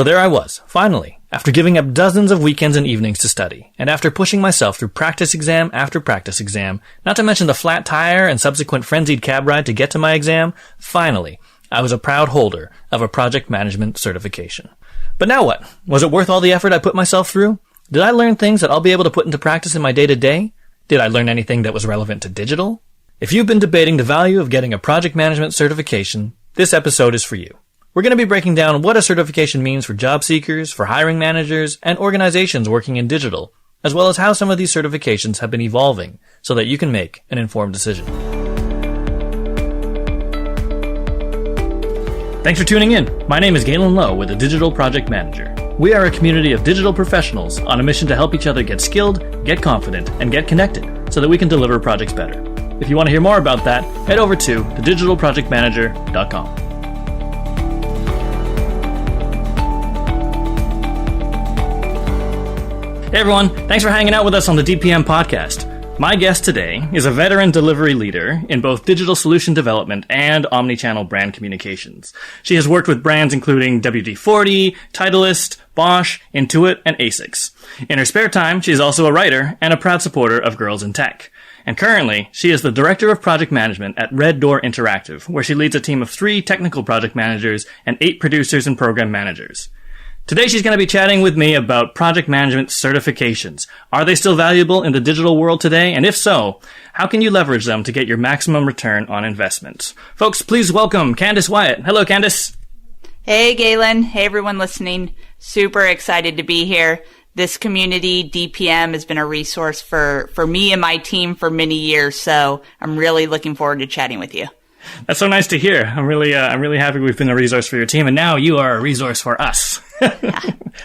So there I was, finally, after giving up dozens of weekends and evenings to study, and after pushing myself through practice exam after practice exam, not to mention the flat tire and subsequent frenzied cab ride to get to my exam, finally, I was a proud holder of a project management certification. But now what? Was it worth all the effort I put myself through? Did I learn things that I'll be able to put into practice in my day-to-day? Did I learn anything that was relevant to digital? If you've been debating the value of getting a project management certification, this episode is for you. We're going to be breaking down what a certification means for job seekers, for hiring managers, and organizations working in digital, as well as how some of these certifications have been evolving so that you can make an informed decision. Thanks for tuning in. My name is Galen Low with the Digital Project Manager. We are a community of digital professionals on a mission to help each other get skilled, get confident, and get connected so that we can deliver projects better. If you want to hear more about that, head over to thedigitalprojectmanager.com. Hey everyone, thanks for hanging out with us on the DPM podcast. My guest today is a veteran delivery leader in both digital solution development and omnichannel brand communications. She has worked with brands including WD-40, Titleist, Bosch, Intuit, and Asics. In her spare time, she is also a writer and a proud supporter of Girls in Tech. And currently, she is the Director of Project Management at Red Door Interactive, where she leads a team of 3 technical project managers and 8 producers and program managers. Today she's going to be chatting with me about project management certifications. Are they still valuable in the digital world today? And if so, how can you leverage them to get your maximum return on investment? Folks, please welcome Candice Wyatt. Hello, Candice. Hey, Galen. Hey, everyone listening. Super excited to be here. This community, DPM, has been a resource for me and my team for many years, so I'm really looking forward to chatting with you. That's so nice to hear. I'm really happy we've been a resource for your team, and now you are a resource for us.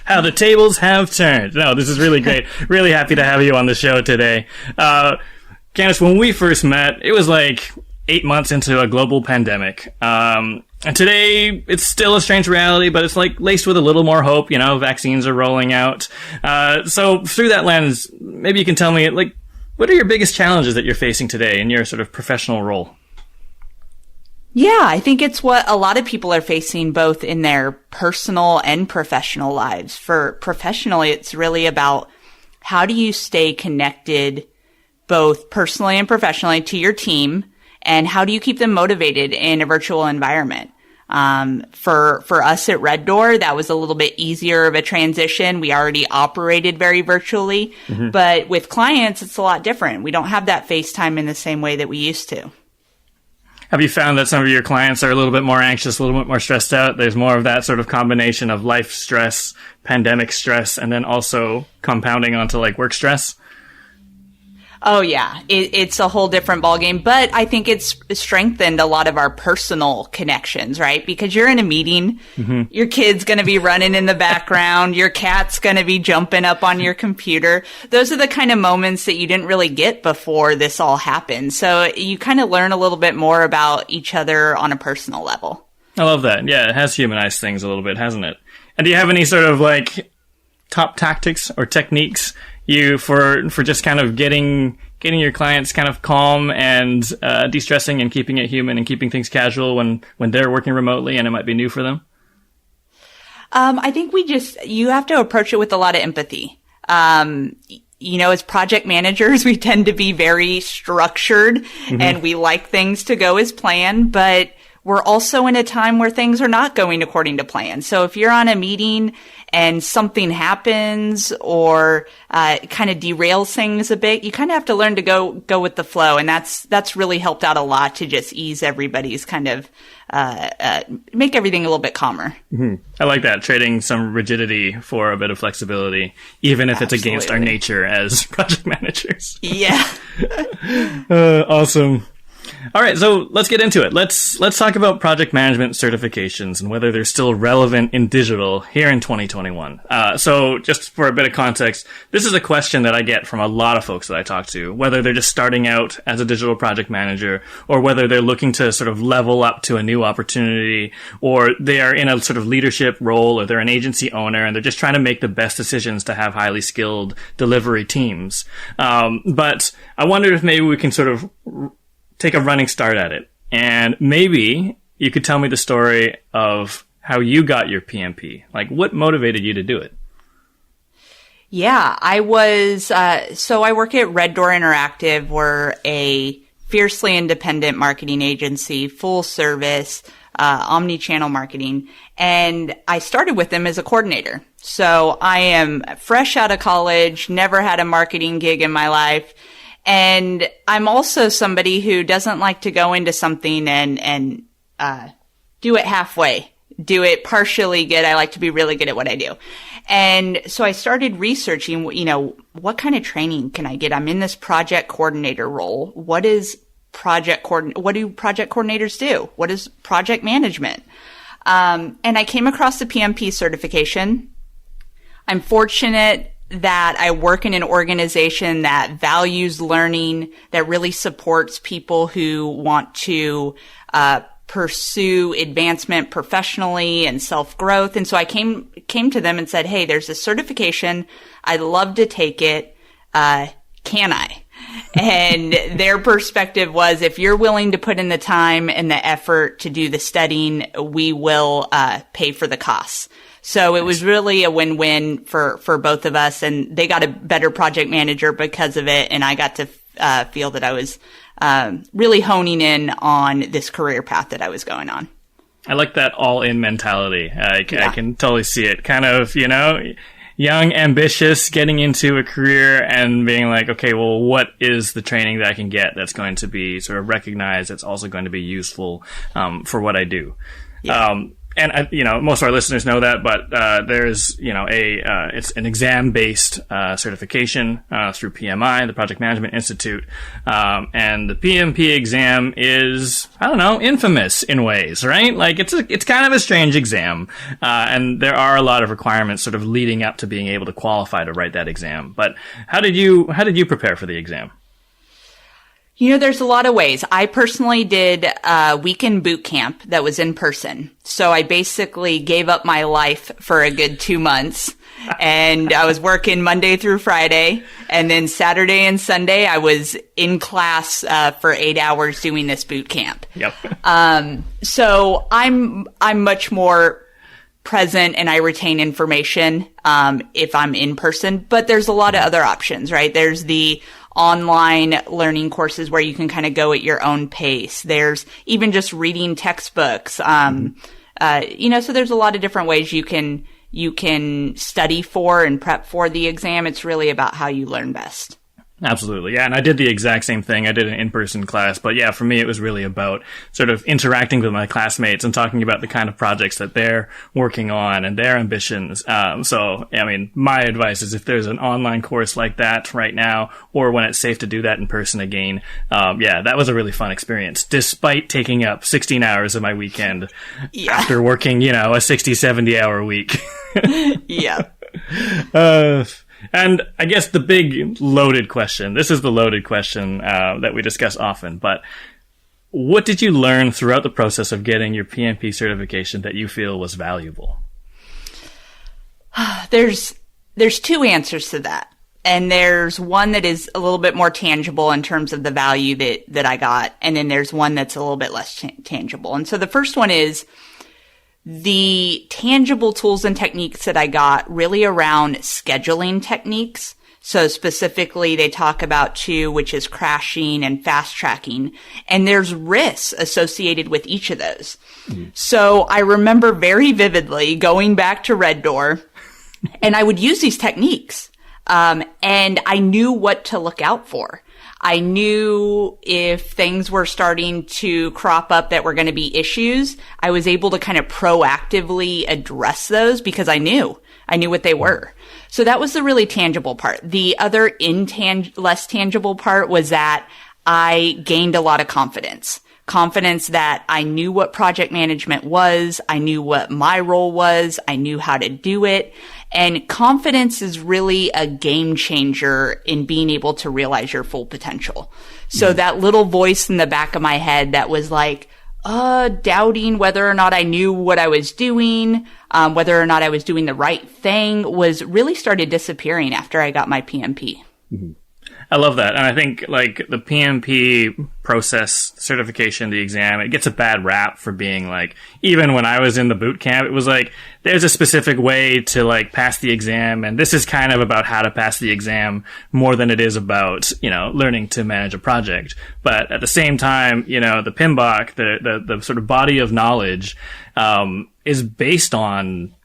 How the tables have turned. No, this is really great. Really happy to have you on the show today. Candice, when we first met, it was like 8 months into a global pandemic. And today, it's still a strange reality, but it's like laced with a little more hope. You know, vaccines are rolling out. So through that lens, maybe you can tell me, like, what are your biggest challenges that you're facing today in your sort of professional role? Yeah, I think it's what a lot of people are facing both in their personal and professional lives. For professionally, it's really about how do you stay connected both personally and professionally to your team, and how do you keep them motivated in a virtual environment? For us at Red Door, that was a little bit easier of a transition. We already operated very virtually, but with clients, it's a lot different. We don't have that FaceTime in the same way that we used to. Have you found that some of your clients are a little bit more anxious, a little bit more stressed out? There's more of that sort of combination of life stress, pandemic stress, and then also compounding onto like work stress? Oh, yeah. It's a whole different ballgame, but I think it's strengthened a lot of our personal connections, right? Because you're in a meeting, your kid's going to be running in the background, your cat's going to be jumping up on your computer. Those are the kind of moments that you didn't really get before this all happened. So you kind of learn a little bit more about each other on a personal level. I love that. Yeah, it has humanized things a little bit, hasn't it? And do you have any sort of like top tactics or techniques for just kind of getting your clients kind of calm and de-stressing and keeping it human and keeping things casual when they're working remotely and it might be new for them? I think you have to approach it with a lot of empathy. You know, as project managers, we tend to be very structured and we like things to go as planned, but we're also in a time where things are not going according to plan. So if you're on a meeting and something happens or kind of derails things a bit, you kind of have to learn to go with the flow. And that's really helped out a lot to just ease everybody's kind of make everything a little bit calmer. I like that, trading some rigidity for a bit of flexibility, even if Absolutely. It's against our nature as project managers. Yeah. Awesome. All right, so let's get into it. Let's talk about project management certifications and whether they're still relevant in digital here in 2021. So just for a bit of context, this is a question that I get from a lot of folks that I talk to, whether they're just starting out as a digital project manager or whether they're looking to sort of level up to a new opportunity, or they are in a sort of leadership role, or they're an agency owner and they're just trying to make the best decisions to have highly skilled delivery teams. But I wondered if maybe we can sort of take a running start at it. And maybe you could tell me the story of how you got your PMP. Like, what motivated you to do it? Yeah, I was, so I work at Red Door Interactive. We're a fiercely independent marketing agency, full service, omnichannel marketing. And I started with them as a coordinator. So I am fresh out of college, never had a marketing gig in my life. And I'm also somebody who doesn't like to go into something and do it halfway, do it partially good. I like to be really good at what I do. And so I started researching, what kind of training can I get? I'm in this project coordinator role. What do project coordinators do? What is project management? And I came across the PMP certification. I'm fortunate that I work in an organization that values learning, that really supports people who want to pursue advancement professionally and self-growth. And so I came to them and said, hey, there's this certification. I'd love to take it. Can I? And their perspective was, if you're willing to put in the time and the effort to do the studying, we will pay for the costs. So it was really a win-win for both of us. And they got a better project manager because of it. And I got to feel that I was really honing in on this career path that I was going on. I like that all-in mentality. I can totally see it. Kind of, young, ambitious, getting into a career and being like, okay, well, what is the training that I can get that's going to be sort of recognized, that's also going to be useful for what I do? Yeah. And most of our listeners know that, but there's it's an exam-based certification through PMI, the Project Management Institute, and the PMP exam is, infamous in ways, right? Like it's kind of a strange exam, and there are a lot of requirements sort of leading up to being able to qualify to write that exam. But how did you prepare for the exam? There's a lot of ways. I personally did a weekend boot camp that was in person. So I basically gave up my life for a good 2 months, and I was working Monday through Friday, and then Saturday and Sunday I was in class for 8 hours doing this boot camp. Yep. So I'm much more present and I retain information if I'm in person, but there's a lot of other options, right? There's the online learning courses where you can kind of go at your own pace. There's even just reading textbooks. So there's a lot of different ways you can study for and prep for the exam. It's really about how you learn best. Absolutely. Yeah. And I did the exact same thing. I did an in-person class, but yeah, for me, it was really about sort of interacting with my classmates and talking about the kind of projects that they're working on and their ambitions. My advice is if there's an online course like that right now, or when it's safe to do that in person again, that was a really fun experience, despite taking up 16 hours of my weekend after working, a 60, 70 hour week. Yeah. And I guess the big loaded question, this is the loaded question that we discuss often, but what did you learn throughout the process of getting your PMP certification that you feel was valuable? There's two answers to that. And there's one that is a little bit more tangible in terms of the value that I got. And then there's one that's a little bit less tangible. And so the first one is the tangible tools and techniques that I got really around scheduling techniques. So specifically, they talk about two, which is crashing and fast tracking. And there's risks associated with each of those. Mm-hmm. So I remember very vividly going back to Red Door, and I would use these techniques. And I knew what to look out for. I knew if things were starting to crop up that were going to be issues, I was able to kind of proactively address those because I knew what they were. So that was the really tangible part. The other less tangible part was that I gained a lot of confidence that I knew what project management was. I knew what my role was. I knew how to do it. And confidence is really a game changer in being able to realize your full potential. So that little voice in the back of my head that was like, doubting whether or not I knew what I was doing, whether or not I was doing the right thing, was really started disappearing after I got my PMP. Mm-hmm. I love that. And I think like the PMP process certification, the exam, it gets a bad rap for being like, even when I was in the boot camp, it was like, there's a specific way to like pass the exam. And this is kind of about how to pass the exam more than it is about, learning to manage a project. But at the same time, the PMBOK, the sort of body of knowledge, is based on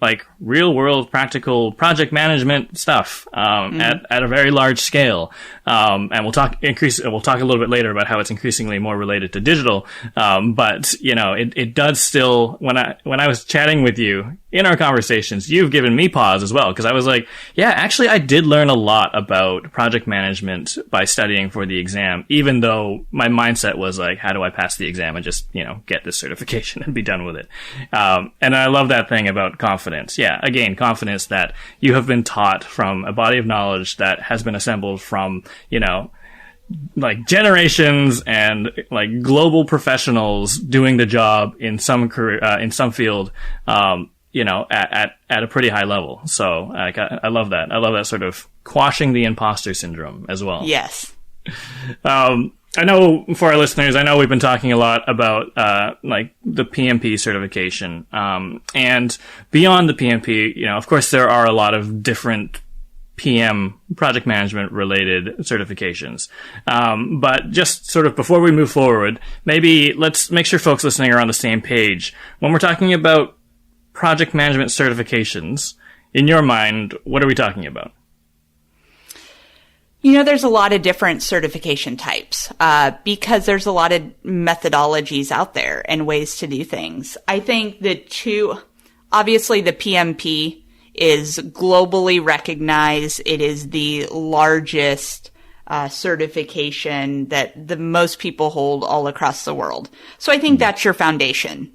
like real world practical project management stuff, at a very large scale. And we'll talk a little bit later about how it's increasingly more related to digital. But it does still, when I was chatting with you in our conversations, you've given me pause as well. Cause I was like, yeah, actually I did learn a lot about project management by studying for the exam, even though my mindset was like, how do I pass the exam and just, get this certification and be done with it. And I love that thing about confidence. Yeah. Again, confidence that you have been taught from a body of knowledge that has been assembled from, like generations and like global professionals doing the job in some career, in some field, at a pretty high level. So like, I love that. I love that sort of quashing the imposter syndrome as well. Yes. I know for our listeners, I know we've been talking a lot about, like the PMP certification. And beyond the PMP, of course there are a lot of different PM project management related certifications. But just sort of before we move forward, maybe let's make sure folks listening are on the same page. When we're talking about project management certifications, in your mind, what are we talking about? There's a lot of different certification types, because there's a lot of methodologies out there and ways to do things. I think obviously the PMP is globally recognized. It is the largest certification that the most people hold all across the world. So I think that's your foundation.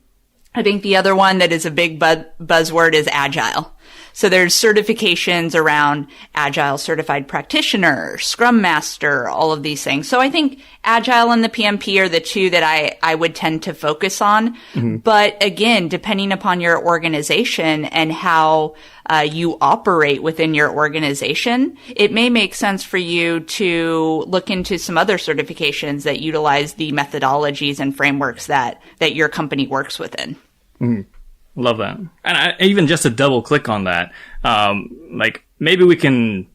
I think the other one that is a big buzzword is Agile. So there's certifications around Agile Certified Practitioner, Scrum Master, all of these things. So I think Agile and the PMP are the two that I would tend to focus on. Mm-hmm. But again, depending upon your organization and how you operate within your organization, it may make sense for you to look into some other certifications that utilize the methodologies and frameworks that your company works within. Mm-hmm. Love that. And even just to double click on that, like maybe we can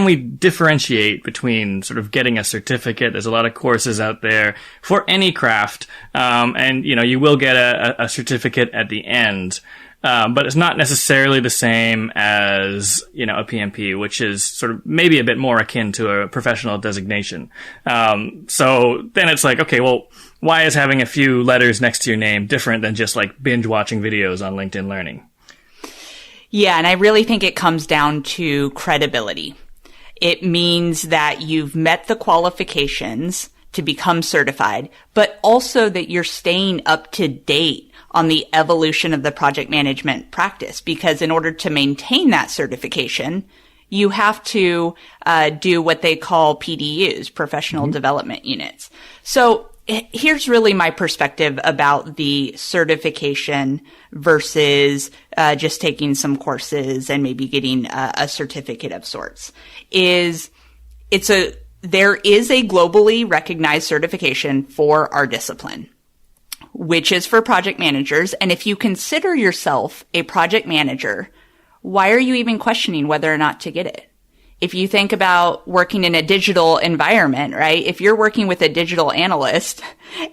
we differentiate between sort of getting a certificate? There's a lot of courses out there for any craft. And you will get a certificate at the end. But it's not necessarily the same as, a PMP, which is sort of maybe a bit more akin to a professional designation. So then it's like, okay, well, why is having a few letters next to your name different than just like binge watching videos on LinkedIn Learning? Yeah, and I really think it comes down to credibility. It means that you've met the qualifications to become certified, but also that you're staying up to date on the evolution of the project management practice. Because in order to maintain that certification, you have to do what they call PDUs, professional development units. So here's really my perspective about the certification versus just taking some courses and maybe getting a certificate of sorts. There is a globally recognized certification for our discipline, which is for project managers. And if you consider yourself a project manager, why are you even questioning whether or not to get it? If you think about working in a digital environment, right? If you're working with a digital analyst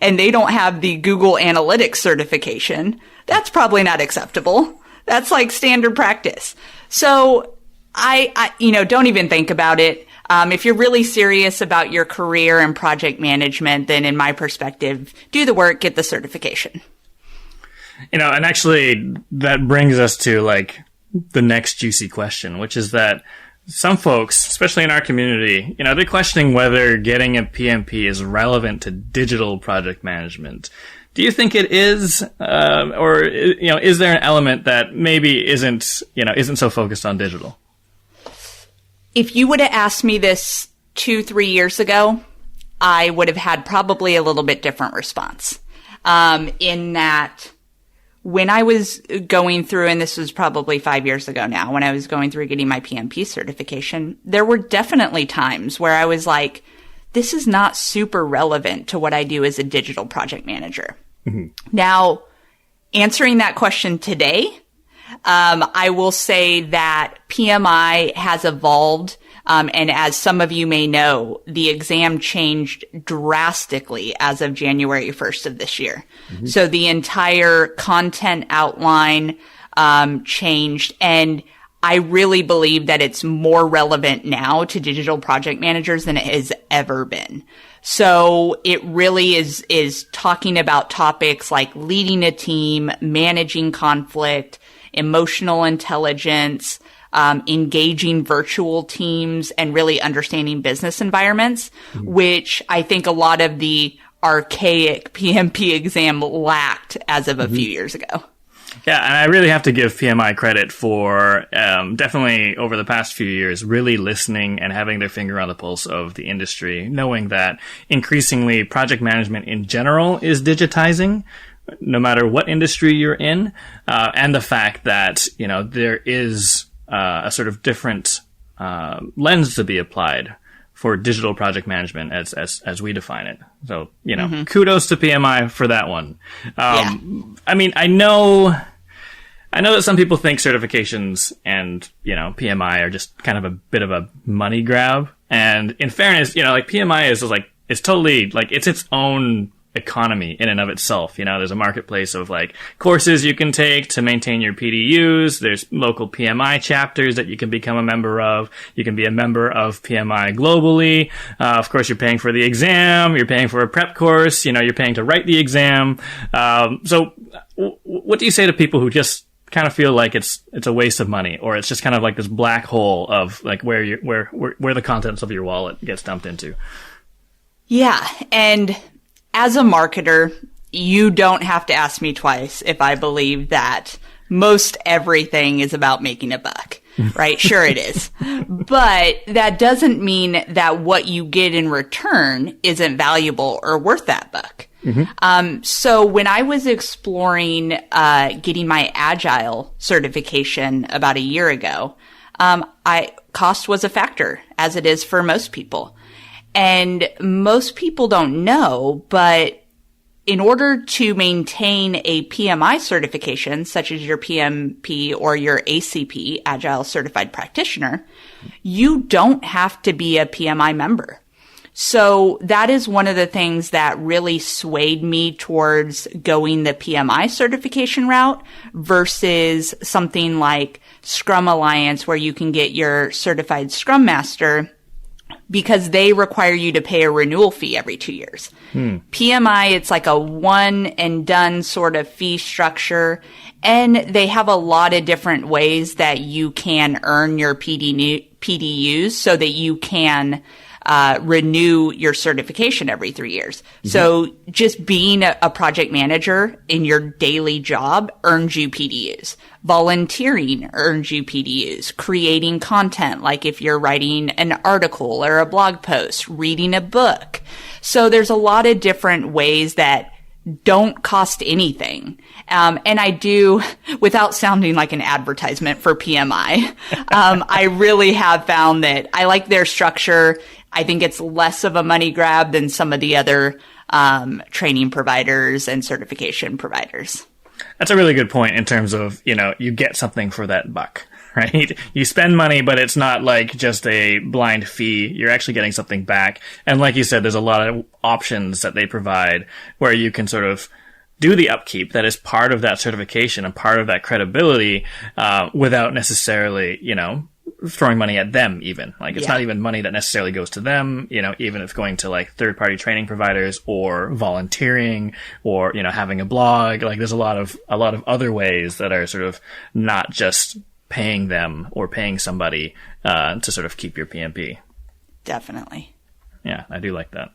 and they don't have the Google Analytics certification, that's probably not acceptable. That's like standard practice. So I don't even think about it. If you're really serious about your career and project management, then in my perspective, do the work, get the certification. And actually that brings us to like the next juicy question, which is that some folks, especially in our community, they're questioning whether getting a PMP is relevant to digital project management. Do you think it is, or is there an element that maybe isn't so focused on digital? If you would have asked me this 2-3 years ago, I would have had probably a little bit different response. In that when I was going through, and this was probably 5 years ago now, when I was going through getting my PMP certification, there were definitely times where I was like, this is not super relevant to what I do as a digital project manager. Mm-hmm. Now, answering that question today, I will say that PMI has evolved. And as some of you may know, the exam changed drastically as of January 1st of this year. Mm-hmm. So the entire content outline changed, and I really believe that it's more relevant now to digital project managers than it has ever been. So it really is talking about topics like leading a team, managing conflict, emotional intelligence, engaging virtual teams, and really understanding business environments, which I think a lot of the archaic PMP exam lacked as of a few years ago. Yeah, and I really have to give PMI credit for definitely over the past few years really listening and having their finger on the pulse of the industry, knowing that increasingly project management in general is digitizing, no matter what industry you're in, and the fact that, you know, there is a sort of different lens to be applied for digital project management as we define it. So, you know, kudos to PMI for that one. I mean, I know that some people think certifications and, you know, PMI are just kind of a bit of a money grab. And in fairness, you know, like PMI is like, it's totally like, it's its own economy in and of itself. You know, there's a marketplace of like courses you can take to maintain your PDUs. There's local PMI chapters that you can become a member of. You can be a member of PMI globally. Of course, you're paying for the exam. You're paying for a prep course. You know, you're paying to write the exam. So what do you say to people who just kind of feel like it's a waste of money, or it's just kind of like this black hole of like where the contents of your wallet gets dumped into? Yeah. And as a marketer, you don't have to ask me twice if I believe that most everything is about making a buck, right? Sure it is. But that doesn't mean that what you get in return isn't valuable or worth that buck. So when I was exploring getting my Agile certification about a year ago, cost was a factor, as it is for most people. And most people don't know, but in order to maintain a PMI certification, such as your PMP or your ACP, Agile Certified Practitioner, you don't have to be a PMI member. So that is one of the things that really swayed me towards going the PMI certification route versus something like Scrum Alliance, where you can get your certified Scrum Master, because they require you to pay a renewal fee every 2 years. PMI, it's like a one and done sort of fee structure. And they have a lot of different ways that you can earn your PDUs so that you can renew your certification every 3 years. So just being a project manager in your daily job earns you PDUs. Volunteering earns you PDUs. Creating content, like if you're writing an article or a blog post, reading a book. So there's a lot of different ways that don't cost anything. And I do, without sounding like an advertisement for PMI, I really have found that I like their structure. I think it's less of a money grab than some of the other training providers and certification providers. That's a really good point in terms of, you know, you get something for that buck, right? You spend money, but it's not like just a blind fee. You're actually getting something back. And like you said, there's a lot of options that they provide where you can sort of do the upkeep that is part of that certification and part of that credibility without necessarily, you know, throwing money at them even. Like, it's not even money that necessarily goes to them, you know, even if going to like third-party training providers or volunteering or, you know, having a blog. Like, there's a lot of other ways that are sort of not just paying them or paying somebody to sort of keep your PMP. Definitely. Yeah, I do like that.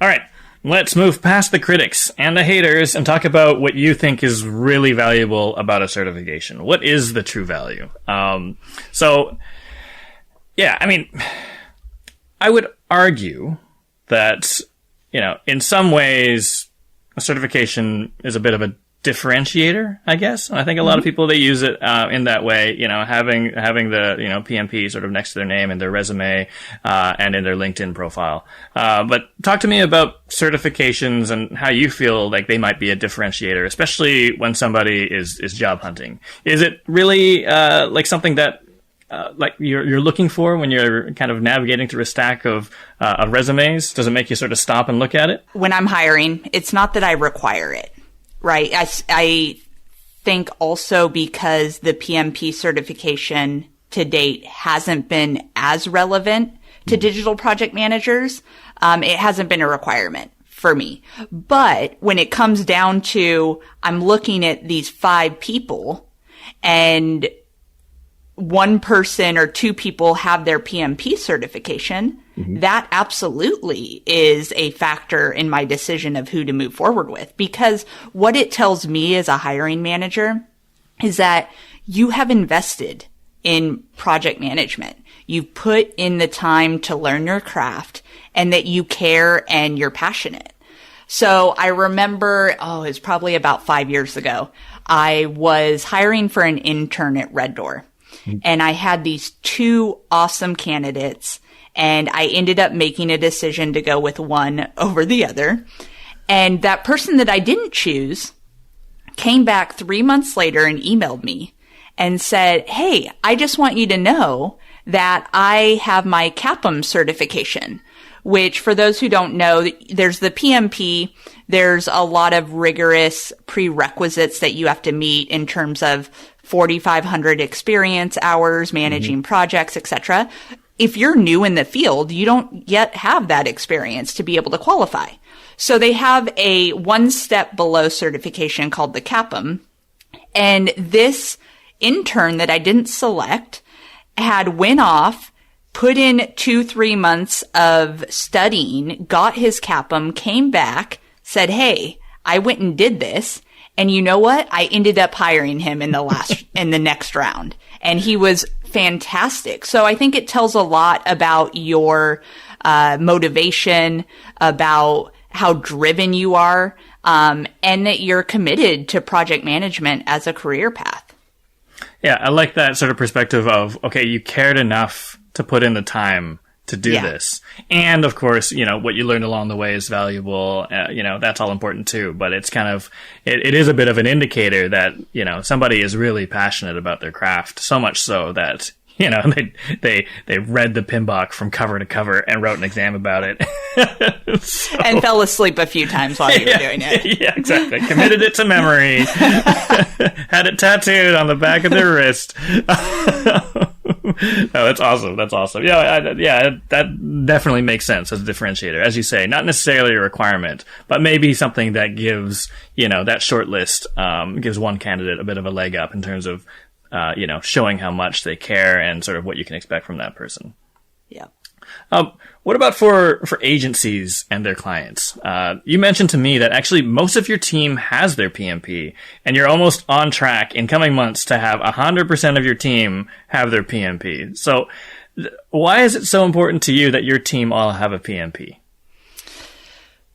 All right. Let's move past the critics and the haters and talk about what you think is really valuable about a certification. What is the true value? So, yeah, I mean, I would argue that, you know, in some ways, a certification is a bit of a differentiator, I guess. And I think a lot of people, they use it in that way, having the, PMP sort of next to their name and their resume, and in their LinkedIn profile. But talk to me about certifications and how you feel like they might be a differentiator, especially when somebody is job hunting. Is it really, like something that, like you're looking for when you're kind of navigating through a stack of resumes? Does it make you sort of stop and look at it? When I'm hiring, it's not that I require it. Right. I think also because the PMP certification to date hasn't been as relevant to digital project managers, it hasn't been a requirement for me. But when it comes down to, I'm looking at these 5 people and one person or 2 people have their PMP certification, that absolutely is a factor in my decision of who to move forward with. Because what it tells me as a hiring manager is that you have invested in project management. You've put in the time to learn your craft and that you care and you're passionate. So I remember, it's probably about 5 years ago, I was hiring for an intern at Red Door. And I had these 2 awesome candidates, and I ended up making a decision to go with one over the other. And that person that I didn't choose came back 3 months later and emailed me and said, "Hey, I just want you to know that I have my CAPM certification," which, for those who don't know, there's the PMP. There's a lot of rigorous prerequisites that you have to meet in terms of 4,500 experience hours, managing projects, etc. If you're new in the field, you don't yet have that experience to be able to qualify. So they have a 1 step below certification called the CAPM. And this intern that I didn't select had went off, put in 2-3 months of studying, got his CAPM, came back, said, "Hey, I went and did this. And you know what? I ended up hiring him in the next round. And he was fantastic." So I think it tells a lot about your motivation, about how driven you are, and that you're committed to project management as a career path. Yeah, I like that sort of perspective of, okay, you cared enough to put in the time to do this. And of course, what you learned along the way is valuable. That's all important too. But it's kind of, it is a bit of an indicator that, somebody is really passionate about their craft, so much so that, they read the PMBOK from cover to cover and wrote an exam about it. And fell asleep a few times while you were doing it. Yeah, exactly. Committed it to memory. Had it tattooed on the back of their wrist. No, that's awesome. That's awesome. Yeah, that definitely makes sense as a differentiator. As you say, not necessarily a requirement, but maybe something that gives, that short list, gives one candidate a bit of a leg up in terms of, showing how much they care and sort of what you can expect from that person. Yeah. What about for agencies and their clients? You mentioned to me that actually most of your team has their PMP, and you're almost on track in coming months to have 100% of your team have their PMP. So why is it so important to you that your team all have a PMP?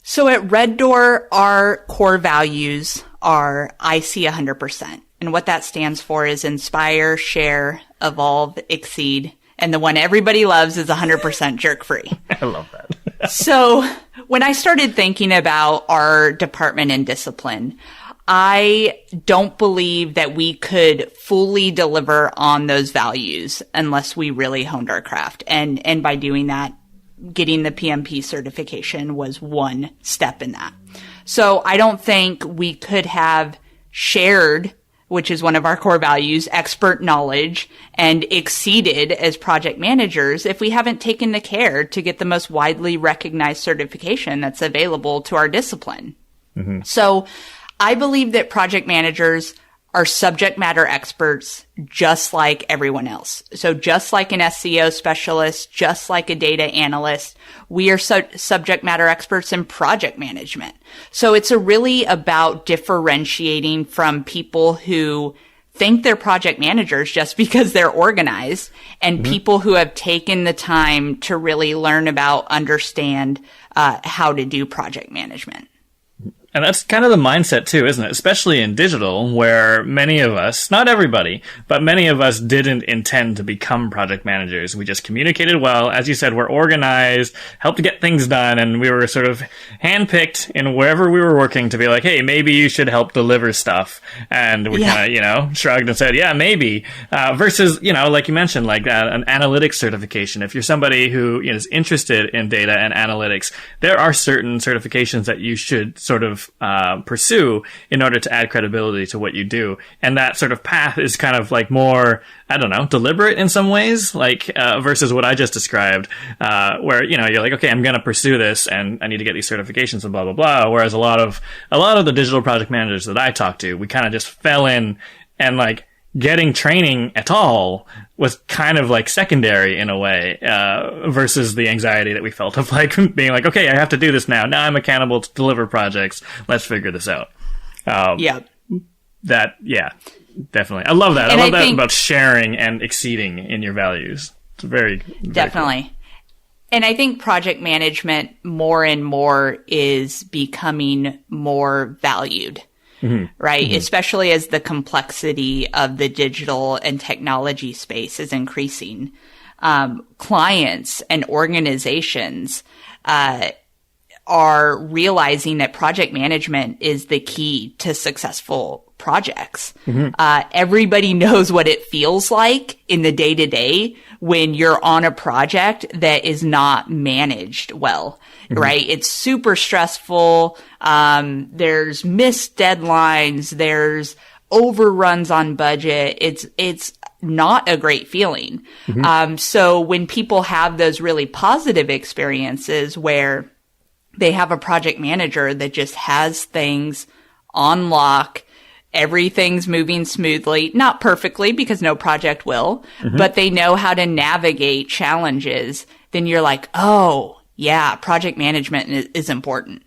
So at Red Door, our core values are I see 100%. And what that stands for is inspire, share, evolve, exceed. And the one everybody loves is 100% jerk-free. I love that. So when I started thinking about our department and discipline, I don't believe that we could fully deliver on those values unless we really honed our craft. And by doing that, getting the PMP certification was one step in that. So I don't think we could have shared, which is one of our core values, expert knowledge, and exceeded as project managers if we haven't taken the care to get the most widely recognized certification that's available to our discipline. Mm-hmm. So I believe that project managers are subject matter experts just like everyone else. So just like an SEO specialist, just like a data analyst, we are subject matter experts in project management. So it's really about differentiating from people who think they're project managers just because they're organized and people who have taken the time to really learn about, understand how to do project management. And that's kind of the mindset too, isn't it? Especially in digital, where many of us, not everybody, but many of us didn't intend to become project managers. We just communicated well. As you said, we're organized, helped to get things done, and we were sort of handpicked in wherever we were working to be like, hey, maybe you should help deliver stuff. And we kind of, shrugged and said, yeah, maybe. Versus, like you mentioned, like an analytics certification. If you're somebody who is interested in data and analytics, there are certain certifications that you should sort of pursue in order to add credibility to what you do. And that sort of path is kind of like more, I don't know, deliberate in some ways, like versus what I just described, where, you're like, okay, I'm going to pursue this and I need to get these certifications and blah, blah, blah. Whereas a lot of the digital project managers that I talk to, we kind of just fell in and like getting training at all was kind of like secondary in a way, versus the anxiety that we felt of like being like, okay, I have to do this now. Now I'm accountable to deliver projects. Let's figure this out. Definitely. I love that. I love that about sharing and exceeding in your values. It's very definitely. Cool. And I think project management more and more is becoming more valued. Mm-hmm. Right? Mm-hmm. Especially as the complexity of the digital and technology space is increasing. Clients and organizations, are realizing that project management is the key to successful projects. Mm-hmm. Everybody knows what it feels like in the day to day when you're on a project that is not managed well. Mm-hmm. Right? It's super stressful. There's missed deadlines. There's overruns on budget. It's not a great feeling. Mm-hmm. So when people have those really positive experiences where they have a project manager that just has things on lock, everything's moving smoothly, not perfectly because no project will, but they know how to navigate challenges, then you're like, oh, yeah, project management is important.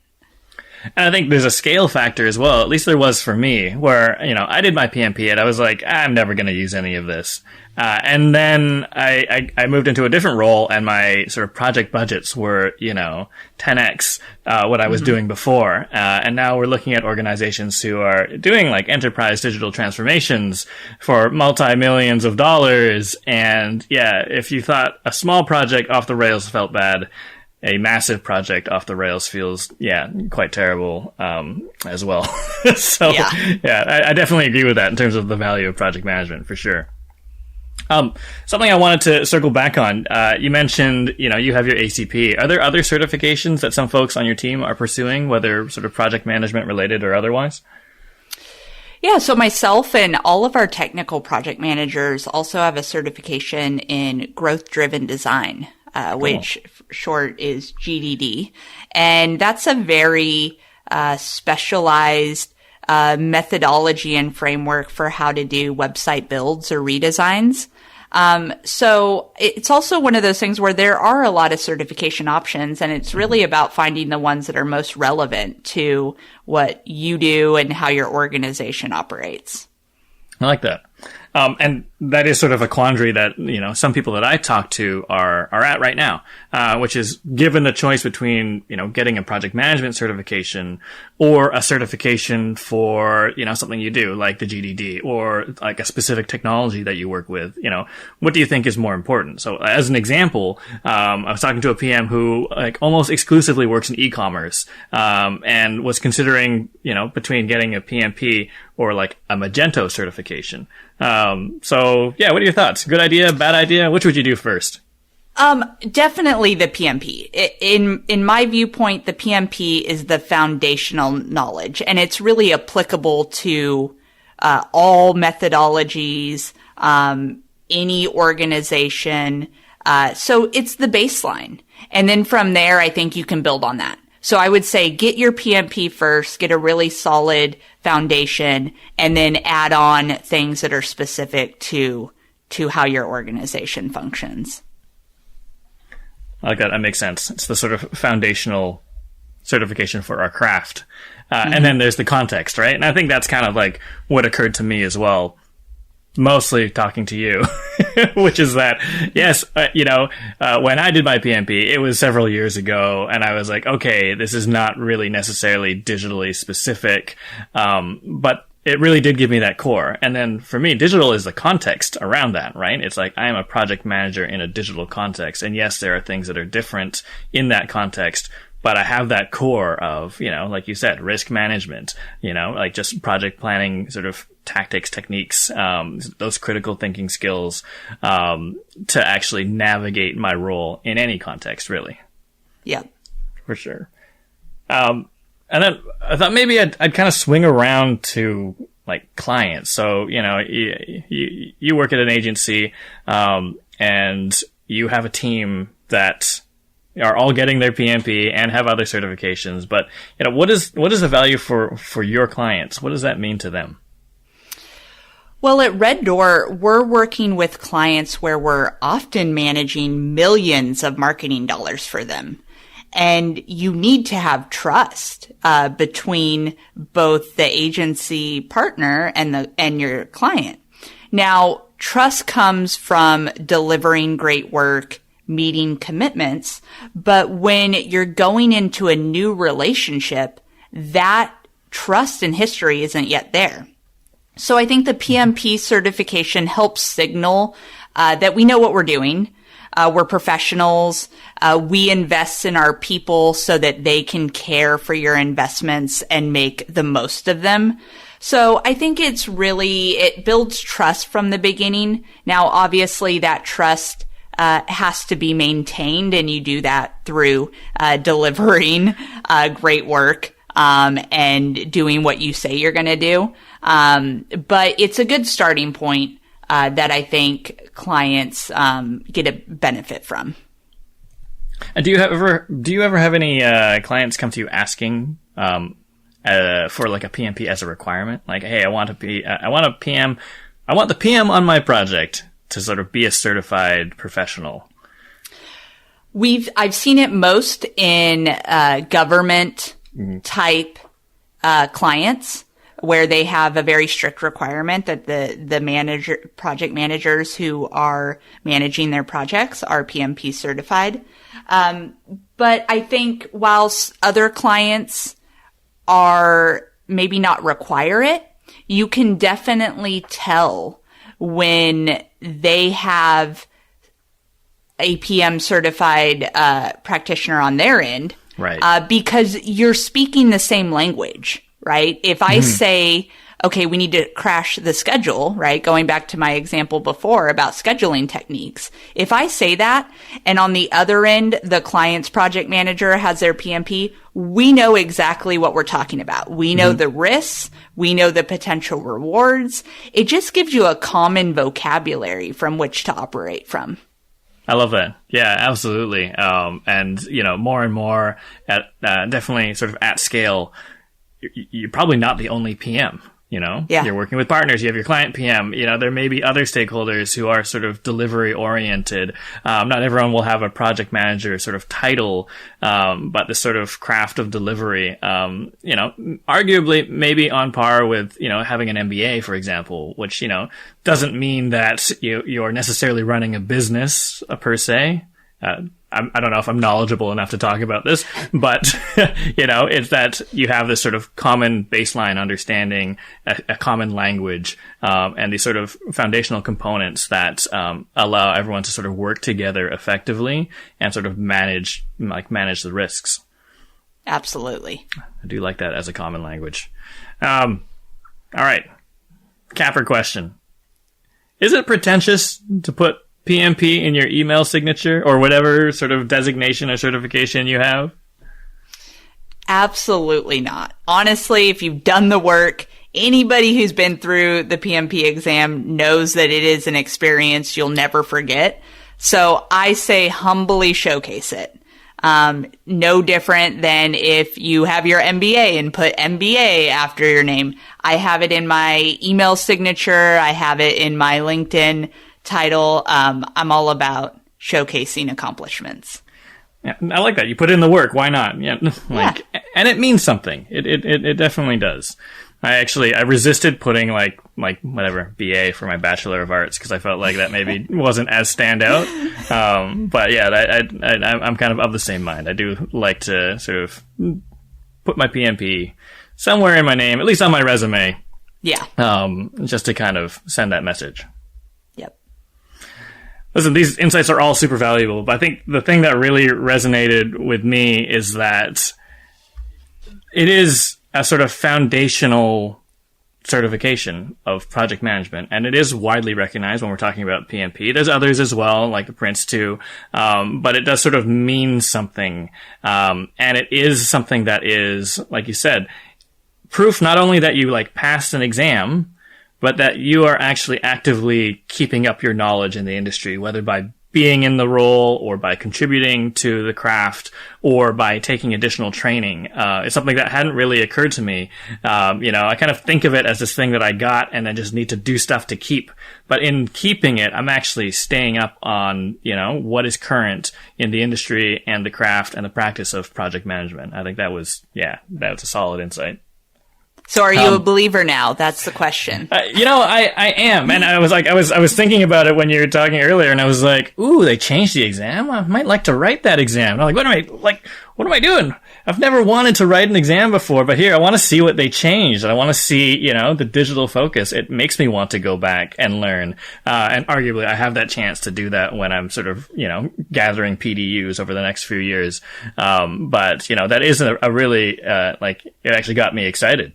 And I think there's a scale factor as well. At least there was for me, where, I did my PMP and I was like, I'm never going to use any of this. And then I moved into a different role and my sort of project budgets were, 10x what I was doing before. And now we're looking at organizations who are doing like enterprise digital transformations for multi-millions of dollars. And yeah, if you thought a small project off the rails felt bad, a massive project off the rails feels, quite terrible, as well. So, I definitely agree with that in terms of the value of project management, for sure. Something I wanted to circle back on, you mentioned, you have your ACP. Are there other certifications that some folks on your team are pursuing, whether sort of project management related or otherwise? Yeah, so myself and all of our technical project managers also have a certification in growth-driven design. Which short is GDD. And that's a very specialized methodology and framework for how to do website builds or redesigns. So it's also one of those things where there are a lot of certification options, and it's really about finding the ones that are most relevant to what you do and how your organization operates. I like that. And that is sort of a quandary that, some people that I talk to are at right now, which is given the choice between, getting a project management certification or a certification for, something you do like the GDD or like a specific technology that you work with, what do you think is more important? So as an example, I was talking to a PM who like almost exclusively works in e-commerce, and was considering, between getting a PMP or like a Magento certification. So yeah, what are your thoughts? Good idea, bad idea? Which would you do first? Definitely the PMP. In my viewpoint, the PMP is the foundational knowledge, and it's really applicable to all methodologies, any organization. So it's the baseline. And then from there, I think you can build on that. So I would say get your PMP first, get a really solid foundation, and then add on things that are specific to how your organization functions. I like that. That makes sense. It's the sort of foundational certification for our craft. And then there's the context, right? And I think that's kind of like what occurred to me as well. mostly talking to you, which is that, yes, when I did my PMP, it was several years ago, and I was like, okay, this is not really necessarily digitally specific, but it really did give me that core. And then for me, digital is the context around that, right? It's like I am a project manager in a digital context. And yes, there are things that are different in that context, but I have that core of, like you said, risk management, like just project planning, sort of tactics, techniques, those critical thinking skills, to actually navigate my role in any context, really. Yeah. For sure. And then I thought maybe I'd kind of swing around to like clients. So, you work at an agency, and you have a team that are all getting their PMP and have other certifications. But, what is the value for your clients? What does that mean to them? Well, at Red Door, we're working with clients where we're often managing millions of marketing dollars for them. And you need to have trust between both the agency partner and your client. Now, trust comes from delivering great work, meeting commitments, but when you're going into a new relationship, that trust and history isn't yet there. So I think the PMP certification helps signal that we know what we're doing. We're professionals. We invest in our people so that they can care for your investments and make the most of them. So I think it builds trust from the beginning. Now, obviously that trust has to be maintained, and you do that through delivering great work and doing what you say you're going to do. But it's a good starting point that I think clients get a benefit from. And do you ever have any clients come to you asking for like a PMP as a requirement? Like, hey, I want the PM on my project to sort of be a certified professional. I've seen it most in government type clients, where they have a very strict requirement that the project managers who are managing their projects are PMP certified. But I think whilst other clients are maybe not require it, you can definitely tell when they have a PM certified practitioner on their end, right? Because you're speaking the same language. Right? If I say, okay, we need to crash the schedule, right? Going back to my example before about scheduling techniques. If I say that, and on the other end, the client's project manager has their PMP, we know exactly what we're talking about. We know the risks. We know the potential rewards. It just gives you a common vocabulary from which to operate from. I love that. Yeah, absolutely. And, more and more definitely sort of at scale, you're probably not the only PM, Yeah. You're working with partners, you have your client PM, there may be other stakeholders who are sort of delivery oriented. Not everyone will have a project manager sort of title, but this sort of craft of delivery, arguably maybe on par with, having an MBA, for example, which, doesn't mean that you're necessarily running a business per se. I don't know if I'm knowledgeable enough to talk about this, but, it's that you have this sort of common baseline understanding, a common language, and these sort of foundational components that allow everyone to sort of work together effectively and sort of manage the risks. Absolutely. I do like that as a common language. All right. Capper question. Is it pretentious to put PMP in your email signature or whatever sort of designation or certification you have? Absolutely not. Honestly, if you've done the work, anybody who's been through the PMP exam knows that it is an experience you'll never forget. So I say humbly showcase it. No different than if you have your MBA and put MBA after your name. I have it in my email signature. I have it in my LinkedIn title. I'm all about showcasing accomplishments. Yeah, I like that. You put in the work. Why not? Yeah, and it means something. It definitely does. I resisted putting like whatever BA for my Bachelor of Arts because I felt like that maybe wasn't as standout. But yeah, I'm kind of the same mind. I do like to sort of put my PMP somewhere in my name, at least on my resume. Yeah. Just to kind of send that message. Yep. Listen, these insights are all super valuable, but I think the thing that really resonated with me is that it is a sort of foundational certification of project management, and it is widely recognized when we're talking about PMP. There's others as well, like the Prince 2, but it does sort of mean something, and it is something that is, like you said, proof not only that you like passed an exam, but that you are actually actively keeping up your knowledge in the industry, whether by being in the role or by contributing to the craft or by taking additional training. It's something that hadn't really occurred to me. I kind of think of it as this thing that I got and then just need to do stuff to keep. But in keeping it, I'm actually staying up on, what is current in the industry and the craft and the practice of project management. I think that's a solid insight. So are you a believer now? That's the question. I am. And I was thinking about it when you were talking earlier, and I was like, ooh, they changed the exam. I might like to write that exam. And I'm like, what am I doing? I've never wanted to write an exam before, but here I want to see what they changed. I want to see, the digital focus. It makes me want to go back and learn. And arguably I have that chance to do that when I'm sort of, gathering PDUs over the next few years. But that is a really, it actually got me excited.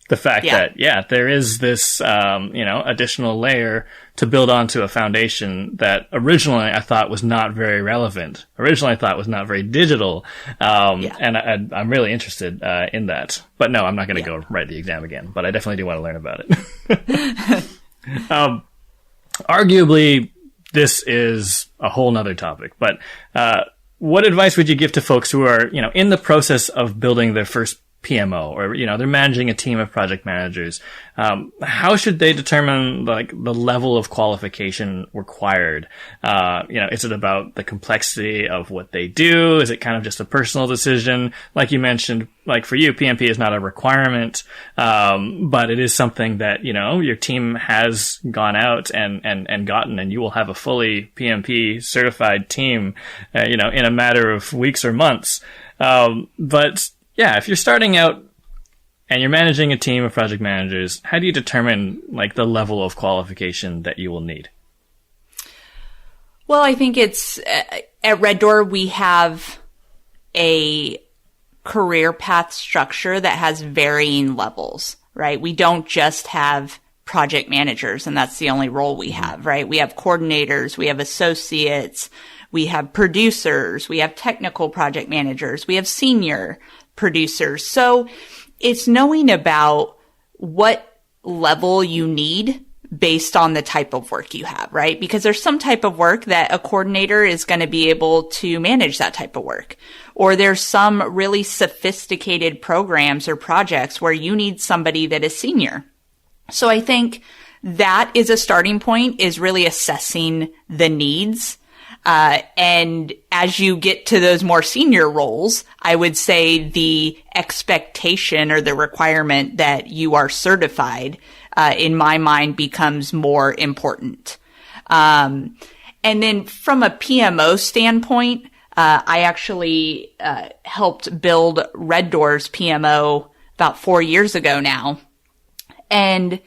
The fact that, there is this, additional layer to build onto a foundation that originally I thought was not very relevant. Originally I thought was not very digital. And I'm really interested, in that. But no, I'm not going to go write the exam again, but I definitely do want to learn about it. Arguably, this is a whole nother topic, but, what advice would you give to folks who are, in the process of building their first PMO, or, they're managing a team of project managers? How should they determine the level of qualification required? Is it about the complexity of what they do? Is it kind of just a personal decision? Like you mentioned, like for you, PMP is not a requirement, but it is something that, your team has gone out and gotten, and you will have a fully PMP certified team, in a matter of weeks or months. But yeah, if you're starting out and you're managing a team of project managers, how do you determine the level of qualification that you will need? Well, I think it's at Red Door, we have a career path structure that has varying levels, right? We don't just have project managers, and that's the only role we have, right? We have coordinators, we have associates, we have producers, we have technical project managers, we have senior producers. So it's knowing about what level you need based on the type of work you have, right? Because there's some type of work that a coordinator is going to be able to manage that type of work. Or there's some really sophisticated programs or projects where you need somebody that is senior. So I think that is a starting point, is really assessing the needs. And as you get to those more senior roles, I would say the expectation or the requirement that you are certified, in my mind, becomes more important. And then from a PMO standpoint, I actually, helped build Red Door's PMO about 4 years ago now. And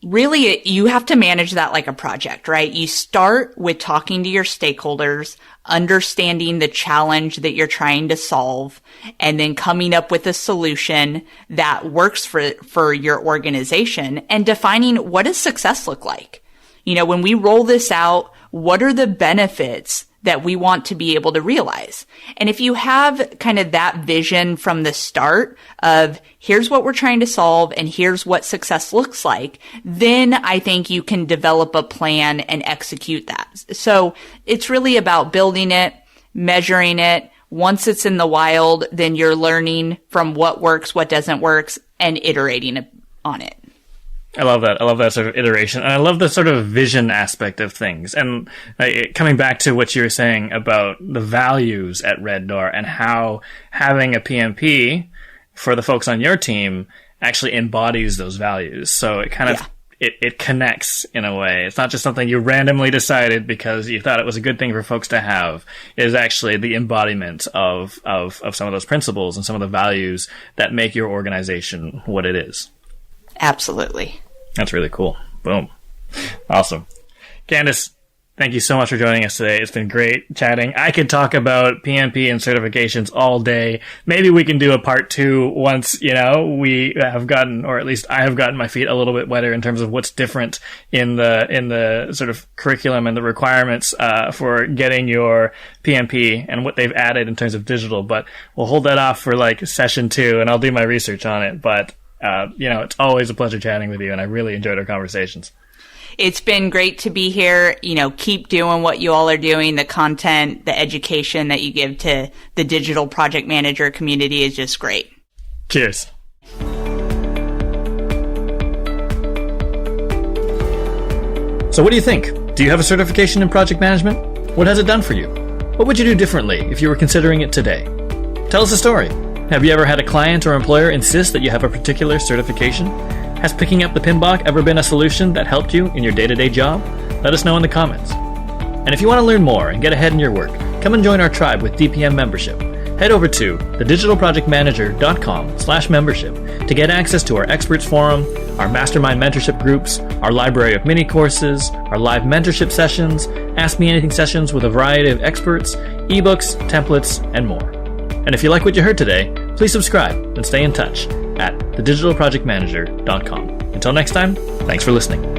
really, you have to manage that like a project, right? You start with talking to your stakeholders, understanding the challenge that you're trying to solve, and then coming up with a solution that works for your organization, and defining what does success look like. When we roll this out, what are the benefits that we want to be able to realize? And if you have kind of that vision from the start of here's what we're trying to solve and here's what success looks like, then I think you can develop a plan and execute that. So it's really about building it, measuring it. Once it's in the wild, then you're learning from what works, what doesn't work, and iterating on it. I love that. I love that sort of iteration. And I love the sort of vision aspect of things. And coming back to what you were saying about the values at Red Door and how having a PMP for the folks on your team actually embodies those values. So it kind of, it connects in a way. It's not just something you randomly decided because you thought it was a good thing for folks to have. It is actually the embodiment of some of those principles and some of the values that make your organization what it is. Absolutely. That's really cool. Boom. Awesome. Candice, thank you so much for joining us today. It's been great chatting. I could talk about PMP and certifications all day. Maybe we can do a part 2 once, we have gotten, or at least I have gotten my feet a little bit wetter in terms of what's different in the sort of curriculum and the requirements for getting your PMP and what they've added in terms of digital. But we'll hold that off for like session 2 and I'll do my research on it. But, it's always a pleasure chatting with you and I really enjoyed our conversations. It's been great to be here. Keep doing what you all are doing. The content, the education that you give to the digital project manager community is just great. Cheers. So what do you think? Do you have a certification in project management? What has it done for you? What would you do differently if you were considering it today? Tell us a story. Have you ever had a client or employer insist that you have a particular certification? Has picking up the PMBOK ever been a solution that helped you in your day-to-day job? Let us know in the comments. And if you want to learn more and get ahead in your work, come and join our tribe with DPM membership. Head over to thedigitalprojectmanager.com/membership to get access to our experts forum, our mastermind mentorship groups, our library of mini courses, our live mentorship sessions, Ask Me Anything sessions with a variety of experts, ebooks, templates, and more. And if you like what you heard today, please subscribe and stay in touch at thedigitalprojectmanager.com. Until next time, thanks for listening.